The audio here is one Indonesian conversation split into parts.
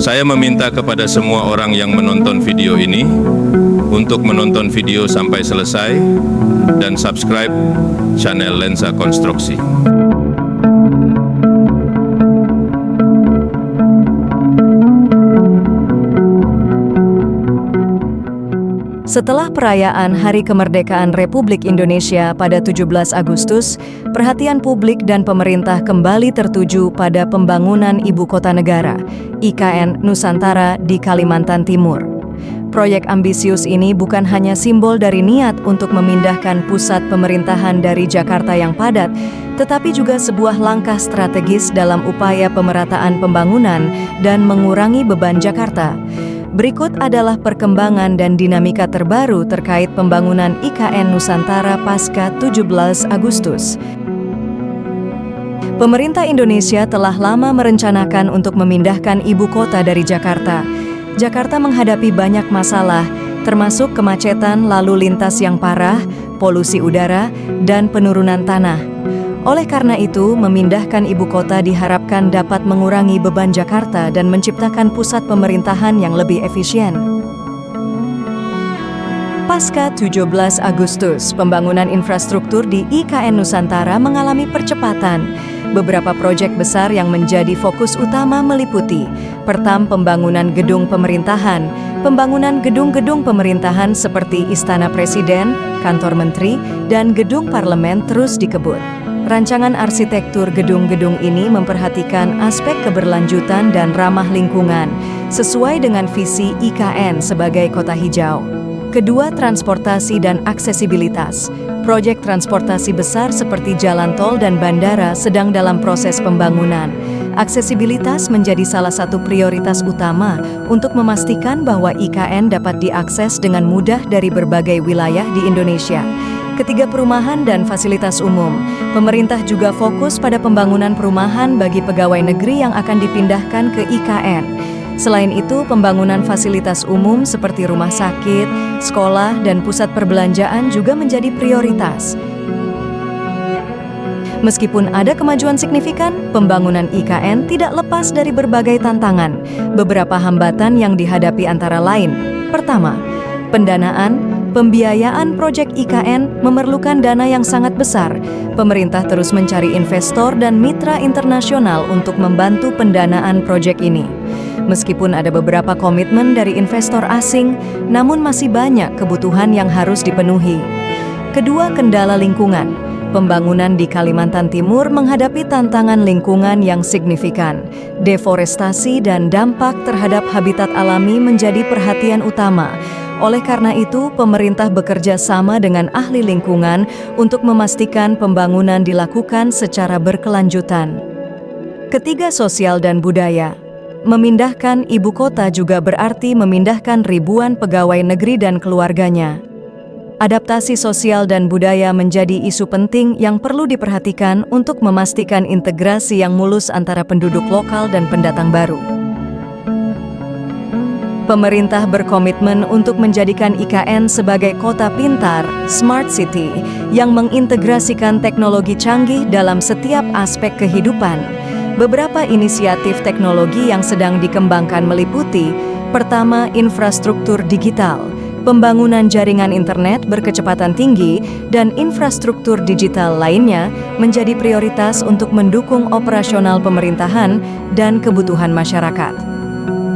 Saya meminta kepada semua orang yang menonton video ini untuk menonton video sampai selesai dan subscribe channel Lensa Konstruksi. Setelah perayaan Hari Kemerdekaan Republik Indonesia pada 17 Agustus, perhatian publik dan pemerintah kembali tertuju pada pembangunan Ibu Kota Negara, IKN Nusantara di Kalimantan Timur. Proyek ambisius ini bukan hanya simbol dari niat untuk memindahkan pusat pemerintahan dari Jakarta yang padat, tetapi juga sebuah langkah strategis dalam upaya pemerataan pembangunan dan mengurangi beban Jakarta. Berikut adalah perkembangan dan dinamika terbaru terkait pembangunan IKN Nusantara pasca 17 Agustus. Pemerintah Indonesia telah lama merencanakan untuk memindahkan ibu kota dari Jakarta. Jakarta menghadapi banyak masalah, termasuk kemacetan lalu lintas yang parah, polusi udara, dan penurunan tanah. Oleh karena itu, memindahkan ibu kota diharapkan dapat mengurangi beban Jakarta dan menciptakan pusat pemerintahan yang lebih efisien. Pasca 17 Agustus, pembangunan infrastruktur di IKN Nusantara mengalami percepatan. Beberapa proyek besar yang menjadi fokus utama meliputi: pertama, pembangunan gedung pemerintahan. Pembangunan gedung-gedung pemerintahan seperti Istana Presiden, Kantor Menteri, dan Gedung Parlemen terus dikebut. Rancangan arsitektur gedung-gedung ini memperhatikan aspek keberlanjutan dan ramah lingkungan, sesuai dengan visi IKN sebagai kota hijau. Kedua, transportasi dan aksesibilitas. Proyek transportasi besar seperti jalan tol dan bandara sedang dalam proses pembangunan. Aksesibilitas menjadi salah satu prioritas utama untuk memastikan bahwa IKN dapat diakses dengan mudah dari berbagai wilayah di Indonesia. Ketiga, perumahan dan fasilitas umum. Pemerintah juga fokus pada pembangunan perumahan bagi pegawai negeri yang akan dipindahkan ke IKN. Selain itu, pembangunan fasilitas umum seperti rumah sakit, sekolah, dan pusat perbelanjaan juga menjadi prioritas. Meskipun ada kemajuan signifikan, pembangunan IKN tidak lepas dari berbagai tantangan. Beberapa hambatan yang dihadapi antara lain: pertama, pendanaan. Pembiayaan proyek IKN memerlukan dana yang sangat besar. Pemerintah terus mencari investor dan mitra internasional untuk membantu pendanaan proyek ini. Meskipun ada beberapa komitmen dari investor asing, namun masih banyak kebutuhan yang harus dipenuhi. Kedua, kendala lingkungan. Pembangunan di Kalimantan Timur menghadapi tantangan lingkungan yang signifikan. Deforestasi dan dampak terhadap habitat alami menjadi perhatian utama. Oleh karena itu, pemerintah bekerja sama dengan ahli lingkungan untuk memastikan pembangunan dilakukan secara berkelanjutan. Ketiga, sosial dan budaya. Memindahkan ibu kota juga berarti memindahkan ribuan pegawai negeri dan keluarganya. Adaptasi sosial dan budaya menjadi isu penting yang perlu diperhatikan untuk memastikan integrasi yang mulus antara penduduk lokal dan pendatang baru. Pemerintah berkomitmen untuk menjadikan IKN sebagai kota pintar, smart city, yang mengintegrasikan teknologi canggih dalam setiap aspek kehidupan. Beberapa inisiatif teknologi yang sedang dikembangkan meliputi: pertama, infrastruktur digital. Pembangunan jaringan internet berkecepatan tinggi dan infrastruktur digital lainnya menjadi prioritas untuk mendukung operasional pemerintahan dan kebutuhan masyarakat.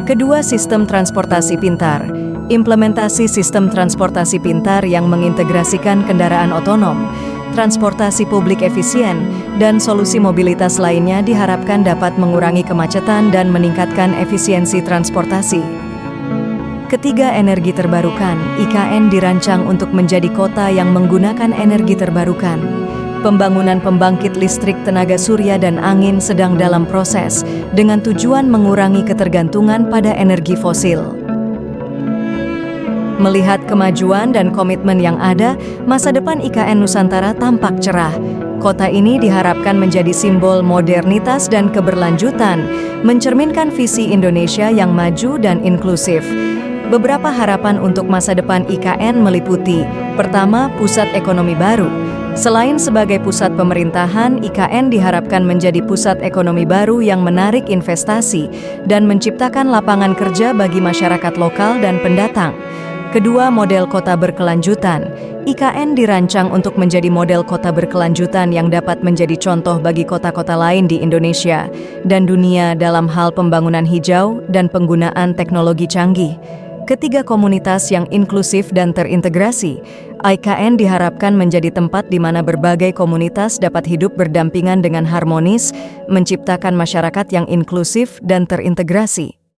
Kedua, sistem transportasi pintar. Implementasi sistem transportasi pintar yang mengintegrasikan kendaraan otonom, transportasi publik efisien, dan solusi mobilitas lainnya diharapkan dapat mengurangi kemacetan dan meningkatkan efisiensi transportasi. Ketiga, energi terbarukan. IKN dirancang untuk menjadi kota yang menggunakan energi terbarukan. Pembangunan pembangkit listrik tenaga surya dan angin sedang dalam proses, dengan tujuan mengurangi ketergantungan pada energi fosil. Melihat kemajuan dan komitmen yang ada, masa depan IKN Nusantara tampak cerah. Kota ini diharapkan menjadi simbol modernitas dan keberlanjutan, mencerminkan visi Indonesia yang maju dan inklusif. Beberapa harapan untuk masa depan IKN meliputi: pertama, pusat ekonomi baru. Selain sebagai pusat pemerintahan, IKN diharapkan menjadi pusat ekonomi baru yang menarik investasi dan menciptakan lapangan kerja bagi masyarakat lokal dan pendatang. Kedua, model kota berkelanjutan. IKN dirancang untuk menjadi model kota berkelanjutan yang dapat menjadi contoh bagi kota-kota lain di Indonesia dan dunia dalam hal pembangunan hijau dan penggunaan teknologi canggih. Ketiga, komunitas yang inklusif dan terintegrasi. IKN diharapkan menjadi tempat di mana berbagai komunitas dapat hidup berdampingan dengan harmonis, menciptakan masyarakat yang inklusif dan terintegrasi.